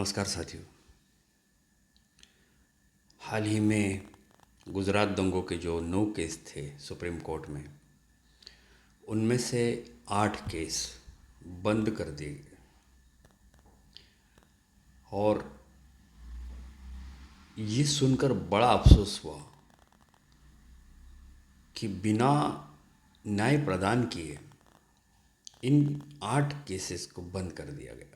नमस्कार साथियों। हाल ही में गुजरात दंगों के जो 9 केस थे सुप्रीम कोर्ट में, उनमें से 8 केस बंद कर दिए गए। और ये सुनकर बड़ा अफसोस हुआ कि बिना न्याय प्रदान किए इन 8 केसेस को बंद कर दिया गया।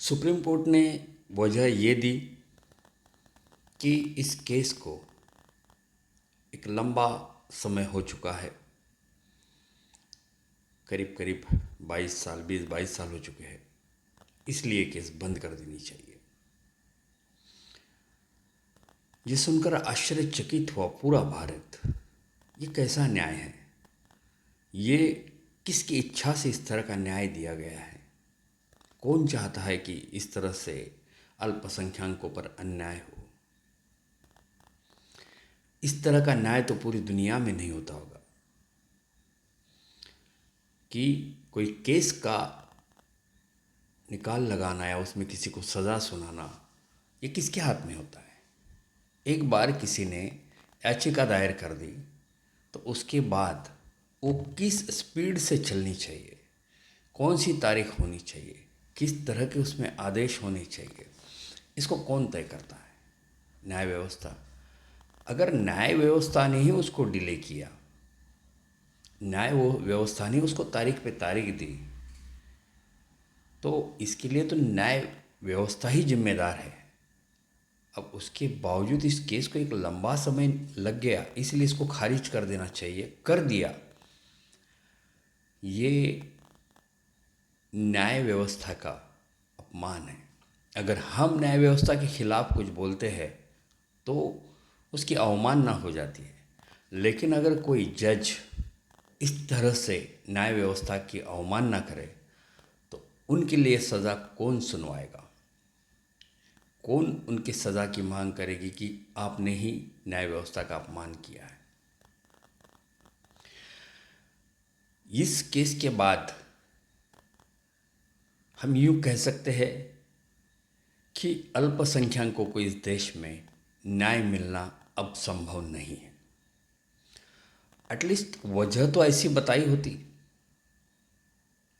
सुप्रीम कोर्ट ने वजह ये दी कि इस केस को एक लंबा समय हो चुका है, करीब करीब 22 साल 20-22 साल हो चुके हैं, इसलिए केस बंद कर देनी चाहिए। ये सुनकर आश्चर्यचकित हुआ पूरा भारत। ये कैसा न्याय है? ये किसकी इच्छा से इस तरह का न्याय दिया गया है? कौन चाहता है कि इस तरह से अल्पसंख्यकों पर अन्याय हो? इस तरह का न्याय तो पूरी दुनिया में नहीं होता होगा कि कोई केस का निकाल लगाना या उसमें किसी को सज़ा सुनाना, ये किसके हाथ में होता है? एक बार किसी ने याचिका दायर कर दी तो उसके बाद वो किस स्पीड से चलनी चाहिए, कौन सी तारीख होनी चाहिए, किस तरह के उसमें आदेश होने चाहिए, इसको कौन तय करता है? न्याय व्यवस्था। अगर न्याय व्यवस्था ने ही उसको डिले किया, न्याय वो व्यवस्था ने उसको तारीख पे तारीख दी, तो इसके लिए तो न्याय व्यवस्था ही जिम्मेदार है। अब उसके बावजूद इस केस को एक लंबा समय लग गया, इसलिए इसको खारिज कर देना चाहिए, कर दिया। ये न्याय व्यवस्था का अपमान है। अगर हम न्याय व्यवस्था के खिलाफ कुछ बोलते हैं तो उसकी अवमानना हो जाती है, लेकिन अगर कोई जज इस तरह से न्याय व्यवस्था की अवमानना करे तो उनके लिए सज़ा कौन सुनवाएगा? कौन उनकी सज़ा की मांग करेगी कि आपने ही न्याय व्यवस्था का अपमान किया है? इस केस के बाद हम यूँ कह सकते हैं कि अल्पसंख्यकों को इस देश में न्याय मिलना अब संभव नहीं है। एटलीस्ट वजह तो ऐसी बताई होती,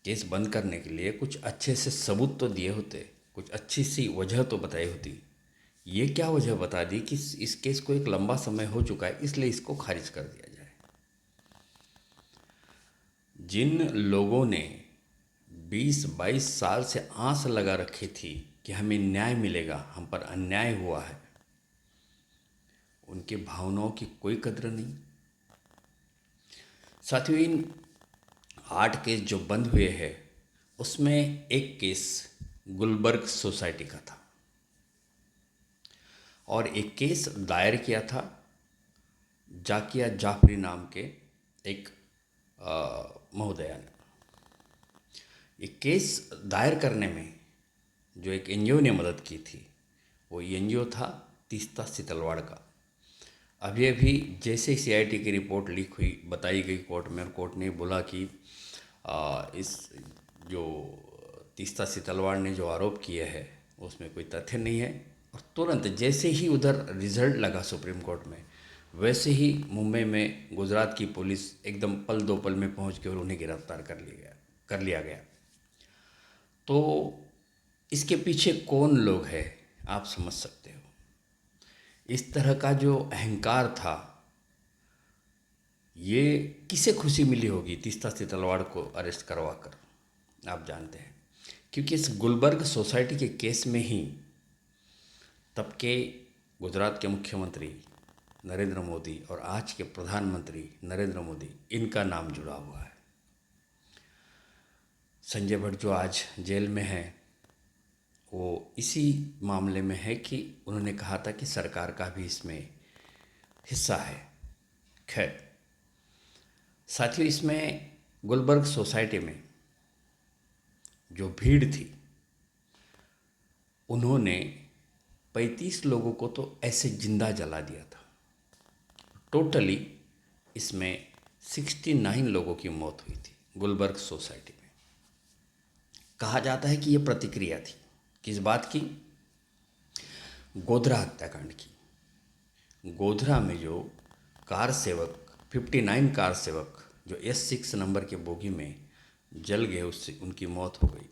केस बंद करने के लिए कुछ अच्छे से सबूत तो दिए होते, कुछ अच्छी सी वजह तो बताई होती। ये क्या वजह बता दी कि इस केस को एक लंबा समय हो चुका है, इसलिए इसको खारिज कर दिया जाए। जिन लोगों ने 20-22 साल से आस लगा रखी थी कि हमें न्याय मिलेगा, हम पर अन्याय हुआ है, उनके भावनाओं की कोई कद्र नहीं। साथियों, इन 8 केस जो बंद हुए हैं उसमें एक केस गुलबर्ग सोसाइटी का था और एक केस दायर किया था जाकिया जाफरी नाम के एक महोदया ने। एक केस दायर करने में जो एक एनजीओ ने मदद की थी, वो एनजीओ था तीस्ता सितलवाड़ का। अभी अभी जैसे सीआईटी की रिपोर्ट लीक हुई, बताई गई कोर्ट में, और कोर्ट ने बोला कि इस जो तीस्ता सितलवाड़ ने जो आरोप किए हैं उसमें कोई तथ्य नहीं है। और तुरंत जैसे ही उधर रिजल्ट लगा सुप्रीम कोर्ट में, वैसे ही मुंबई में गुजरात की पुलिस एकदम पल दो पल में पहुंच के और उन्हें गिरफ्तार कर लिया गया। तो इसके पीछे कौन लोग हैं, आप समझ सकते हो। इस तरह का जो अहंकार था, ये किसे खुशी मिली होगी तीस्ता सितलवाड़ को अरेस्ट करवा कर? आप जानते हैं, क्योंकि इस गुलबर्ग सोसाइटी के केस में ही तब के गुजरात के मुख्यमंत्री नरेंद्र मोदी और आज के प्रधानमंत्री नरेंद्र मोदी, इनका नाम जुड़ा हुआ है। संजय भट्ट जो आज जेल में हैं, वो इसी मामले में है कि उन्होंने कहा था कि सरकार का भी इसमें हिस्सा है। खैर साथियों, इसमें गुलबर्ग सोसाइटी में जो भीड़ थी, उन्होंने 35 लोगों को तो ऐसे जिंदा जला दिया था। टोटली इसमें 69 लोगों की मौत हुई थी गुलबर्ग सोसाइटी में। कहा जाता है कि ये प्रतिक्रिया थी। किस बात की? गोधरा हत्याकांड की। गोधरा में जो कार सेवक 59 कार सेवक जो S6 नंबर के बोगी में जल गए, उससे उनकी मौत हो गई।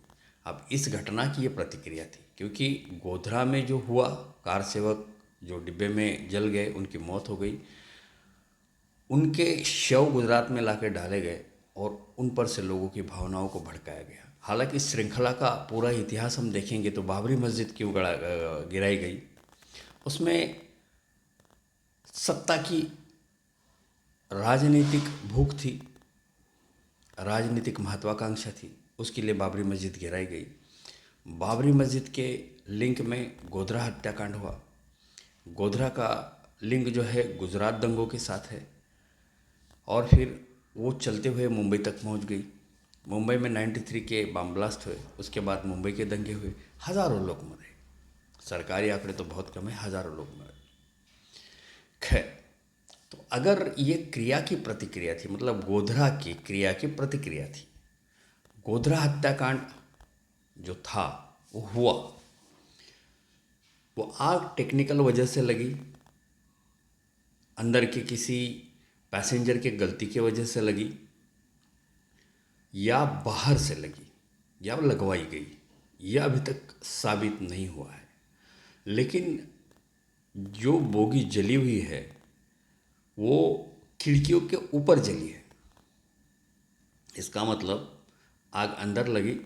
अब इस घटना की ये प्रतिक्रिया थी, क्योंकि गोधरा में जो हुआ, कार सेवक जो डिब्बे में जल गए, उनकी मौत हो गई। उनके शव गुजरात में लाकर डाले गए और उन पर से लोगों की भावनाओं को भड़काया गया। हालांकि इस श्रृंखला का पूरा इतिहास हम देखेंगे तो बाबरी मस्जिद क्यों गिराई गई, उसमें सत्ता की राजनीतिक भूख थी, राजनीतिक महत्वाकांक्षा थी, उसके लिए बाबरी मस्जिद गिराई गई। बाबरी मस्जिद के लिंक में गोधरा हत्याकांड हुआ। गोधरा का लिंक जो है गुजरात दंगों के साथ है, और फिर वो चलते हुए मुंबई तक पहुंच गई। मुंबई में 93 के बम ब्लास्ट हुए, उसके बाद मुंबई के दंगे हुए, हज़ारों लोग मरे। सरकारी आंकड़े तो बहुत कम है, हज़ारों लोग मरे। खैर, तो अगर ये क्रिया की प्रतिक्रिया थी, मतलब गोधरा की क्रिया की प्रतिक्रिया थी, गोधरा हत्याकांड जो था वो हुआ, वो आग टेक्निकल वजह से लगी, अंदर के किसी पैसेंजर के गलती की वजह से लगी, या बाहर से लगी, या लगवाई गई, यह अभी तक साबित नहीं हुआ है। लेकिन जो बोगी जली हुई है वो खिड़कियों के ऊपर जली है। इसका मतलब आग अंदर लगी,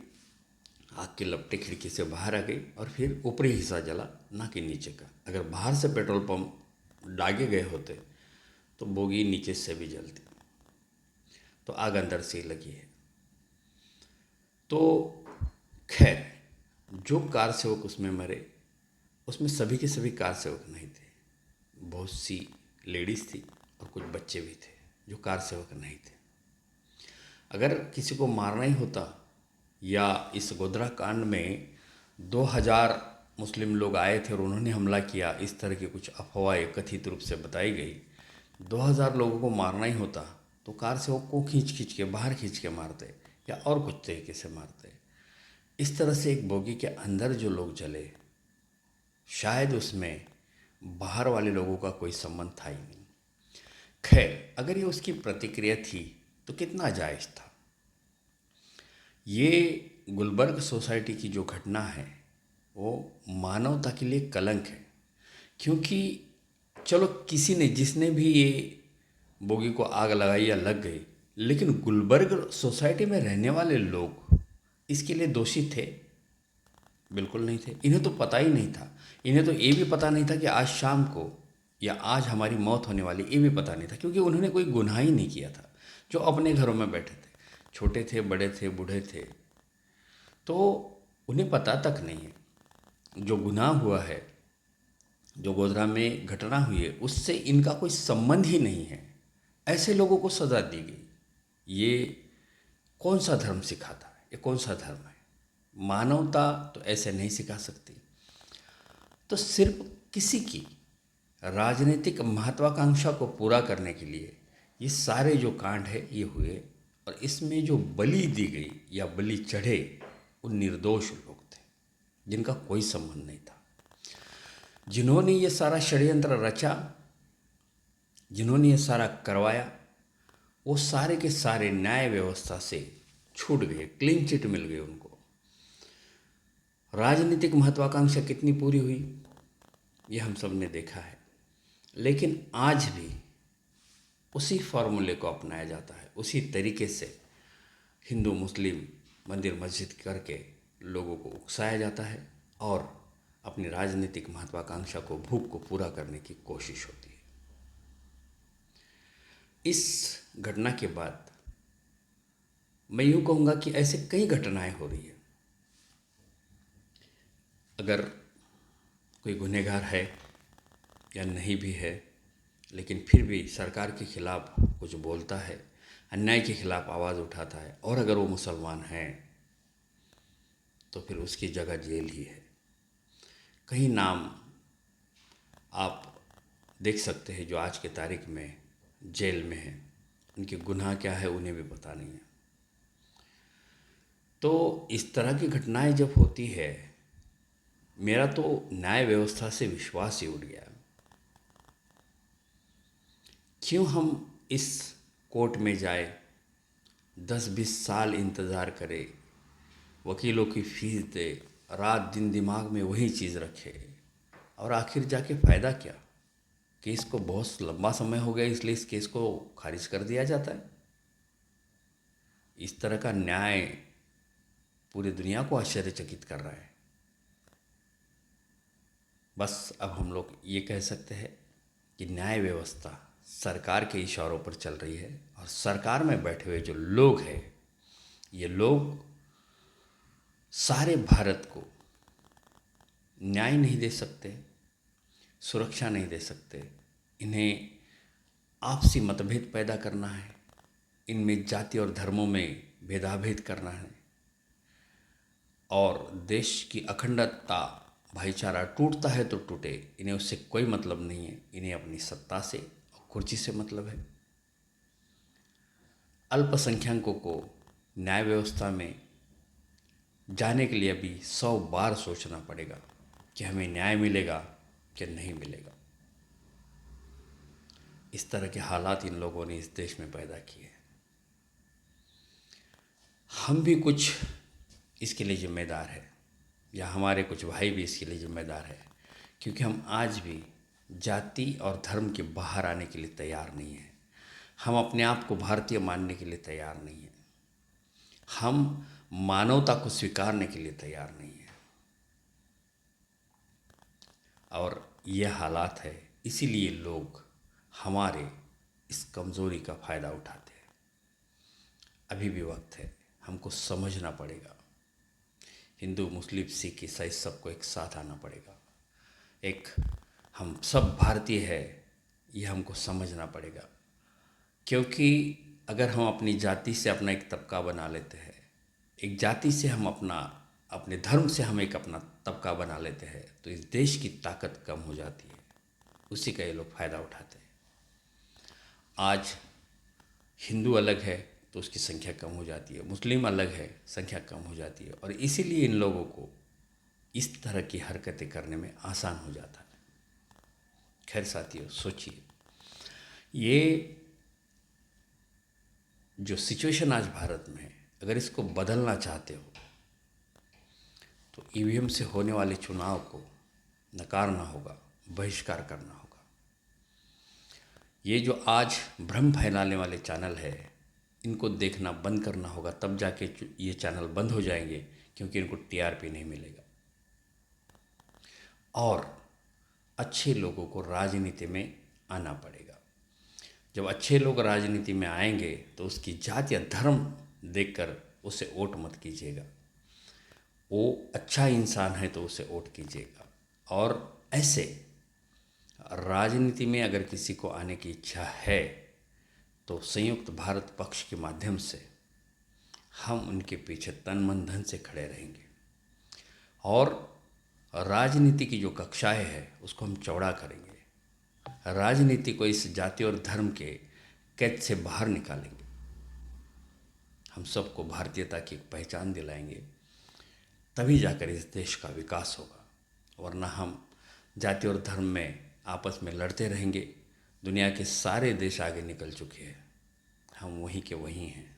आग की लपटें खिड़की से बाहर आ गई और फिर ऊपरी हिस्सा जला, ना कि नीचे का। अगर बाहर से पेट्रोल पंप दागे गए होते तो बोगी नीचे से भी जलती, तो आग अंदर से ही लगी है। तो खैर, जो कार सेवक उसमें मरे, उसमें सभी के सभी कार सेवक नहीं थे। बहुत सी लेडीज़ थी और कुछ बच्चे भी थे जो कार सेवक नहीं थे। अगर किसी को मारना ही होता, या इस गोधरा कांड में 2000 मुस्लिम लोग आए थे और उन्होंने हमला किया, इस तरह की कुछ अफवाहें कथित रूप से बताई गई, 2000 लोगों को मारना ही होता तो कार सेवक को खींच खींच के बाहर खींच के मारते, या और कुछ तरीके से मारते। इस तरह से एक बोगी के अंदर जो लोग जले, शायद उसमें बाहर वाले लोगों का कोई संबंध था ही नहीं। खैर, अगर ये उसकी प्रतिक्रिया थी तो कितना जायज़ था। ये गुलबर्ग सोसाइटी की जो घटना है वो मानवता के लिए कलंक है, क्योंकि चलो किसी ने, जिसने भी ये बोगी को आग लगाई या लग गई, लेकिन गुलबर्ग सोसाइटी में रहने वाले लोग इसके लिए दोषी थे? बिल्कुल नहीं थे। इन्हें तो पता ही नहीं था। इन्हें तो ये भी पता नहीं था कि आज शाम को या आज हमारी मौत होने वाली, ये भी पता नहीं था, क्योंकि उन्होंने कोई गुनाह ही नहीं किया था। जो अपने घरों में बैठे थे, छोटे थे, बड़े थे, बूढ़े थे, तो उन्हें पता तक नहीं है। जो गुनाह हुआ है, जो गोधरा में घटना हुई है, उससे इनका कोई संबंध ही नहीं है। ऐसे लोगों को सज़ा दी गई। ये कौन सा धर्म सिखाता है? ये कौन सा धर्म है? मानवता तो ऐसे नहीं सिखा सकती। तो सिर्फ किसी की राजनीतिक महत्वाकांक्षा को पूरा करने के लिए ये सारे जो कांड है ये हुए, और इसमें जो बलि दी गई या बलि चढ़े वो निर्दोष लोग थे, जिनका कोई संबंध नहीं था। जिन्होंने ये सारा षड्यंत्र रचा, जिन्होंने ये सारा करवाया, वो सारे के सारे न्याय व्यवस्था से छूट गए, क्लीन चिट मिल गई उनको। राजनीतिक महत्वाकांक्षा कितनी पूरी हुई ये हम सब ने देखा है, लेकिन आज भी उसी फॉर्मूले को अपनाया जाता है, उसी तरीके से हिंदू मुस्लिम मंदिर मस्जिद करके लोगों को उकसाया जाता है और अपनी राजनीतिक महत्वाकांक्षा को, भूख को पूरा करने की कोशिश होती है। इस घटना के बाद मैं यूँ कहूँगा कि ऐसे कई घटनाएं हो रही है। अगर कोई गुनहगार है या नहीं भी है, लेकिन फिर भी सरकार के खिलाफ कुछ बोलता है, अन्याय के खिलाफ आवाज़ उठाता है, और अगर वो मुसलमान है तो फिर उसकी जगह जेल ही है। कई नाम आप देख सकते हैं जो आज के तारीख में जेल में हैं, उनके गुनाह क्या है उन्हें भी पता नहीं है। तो इस तरह की घटनाएं जब होती है, मेरा तो न्याय व्यवस्था से विश्वास ही उठ गया। क्यों हम इस कोर्ट में जाए, 10-20 साल इंतज़ार करें, वकीलों की फीस दे, रात दिन दिमाग में वही चीज़ रखे, और आखिर जाके फ़ायदा क्या? केस को बहुत लंबा समय हो गया, इसलिए इस केस को खारिज कर दिया जाता है। इस तरह का न्याय पूरी दुनिया को आश्चर्यचकित कर रहा है। बस अब हम लोग ये कह सकते हैं कि न्याय व्यवस्था सरकार के इशारों पर चल रही है, और सरकार में बैठे हुए जो लोग हैं, ये लोग सारे भारत को न्याय नहीं दे सकते, सुरक्षा नहीं दे सकते। इन्हें आपसी मतभेद पैदा करना है, इनमें जाति और धर्मों में भेदाभेद करना है, और देश की अखंडता, भाईचारा टूटता है तो टूटे, इन्हें उससे कोई मतलब नहीं है। इन्हें अपनी सत्ता से और कुर्सी से मतलब है। अल्पसंख्यकों को न्याय व्यवस्था में जाने के लिए अभी 100 बार सोचना पड़ेगा कि हमें न्याय मिलेगा कि नहीं मिलेगा। इस तरह के हालात इन लोगों ने इस देश में पैदा किए। हम भी कुछ इसके लिए जिम्मेदार है, या हमारे कुछ भाई भी इसके लिए जिम्मेदार है, क्योंकि हम आज भी जाति और धर्म के बाहर आने के लिए तैयार नहीं हैं। हम अपने आप को भारतीय मानने के लिए तैयार नहीं हैं। हम मानवता को स्वीकारने के लिए तैयार नहीं हैं। और ये हालात है, इसीलिए लोग हमारे इस कमज़ोरी का फ़ायदा उठाते हैं। अभी भी वक्त है, हमको समझना पड़ेगा। हिंदू, मुस्लिम, सिख, ईसाई सबको एक साथ आना पड़ेगा। एक हम सब भारतीय है, ये हमको समझना पड़ेगा। क्योंकि अगर हम अपनी जाति से अपना एक तबका बना लेते हैं, एक जाति से हम अपने धर्म से हम एक अपना तबका बना लेते हैं, तो इस देश की ताकत कम हो जाती है। उसी का ये लोग फ़ायदा उठाते हैं। आज हिंदू अलग है तो उसकी संख्या कम हो जाती है, मुस्लिम अलग है, संख्या कम हो जाती है, और इसीलिए इन लोगों को इस तरह की हरकतें करने में आसान हो जाता है। खैर साथियों, सोचिए, ये जो सिचुएशन आज भारत में है, अगर इसको बदलना चाहते हो तो ईवीएम से होने वाले चुनाव को नकारना होगा, बहिष्कार करना होगा। ये जो आज भ्रम फैलाने वाले चैनल है, इनको देखना बंद करना होगा, तब जाके ये चैनल बंद हो जाएंगे, क्योंकि इनको टीआरपी नहीं मिलेगा। और अच्छे लोगों को राजनीति में आना पड़ेगा। जब अच्छे लोग राजनीति में आएंगे तो उसकी जाति या धर्म देखकर उसे वोट मत कीजिएगा। वो अच्छा इंसान है तो उसे वोट कीजिएगा। और ऐसे राजनीति में अगर किसी को आने की इच्छा है तो संयुक्त भारत पक्ष के माध्यम से हम उनके पीछे तन मन धन से खड़े रहेंगे, और राजनीति की जो कक्षाएं है उसको हम चौड़ा करेंगे। राजनीति को इस जाति और धर्म के कैद से बाहर निकालेंगे। हम सबको भारतीयता की एक पहचान दिलाएंगे, तभी जाकर इस देश का विकास होगा। वरना हम जाति और धर्म में आपस में लड़ते रहेंगे। दुनिया के सारे देश आगे निकल चुके हैं, हम वहीं के वहीं हैं।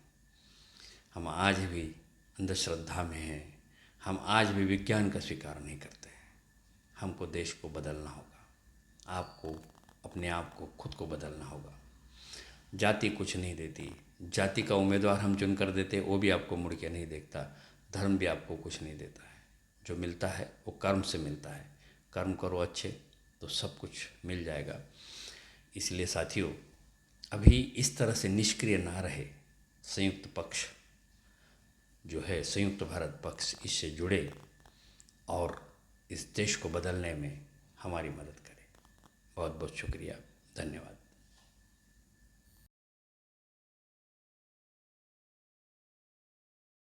हम आज भी अंधश्रद्धा में हैं, हम आज भी विज्ञान का स्वीकार नहीं करते हैं। हमको देश को बदलना होगा, आपको अपने आप को, खुद को बदलना होगा। जाति कुछ नहीं देती। जाति का उम्मीदवार हम चुन कर देते, वो भी आपको मुड़ के नहीं देखता। धर्म भी आपको कुछ नहीं देता है। जो मिलता है वो कर्म से मिलता है। कर्म करो अच्छे तो सब कुछ मिल जाएगा। इसलिए साथियों, अभी इस तरह से निष्क्रिय ना रहे। संयुक्त पक्ष जो है, संयुक्त भारत पक्ष, इससे जुड़े और इस देश को बदलने में हमारी मदद करें। बहुत बहुत शुक्रिया, धन्यवाद।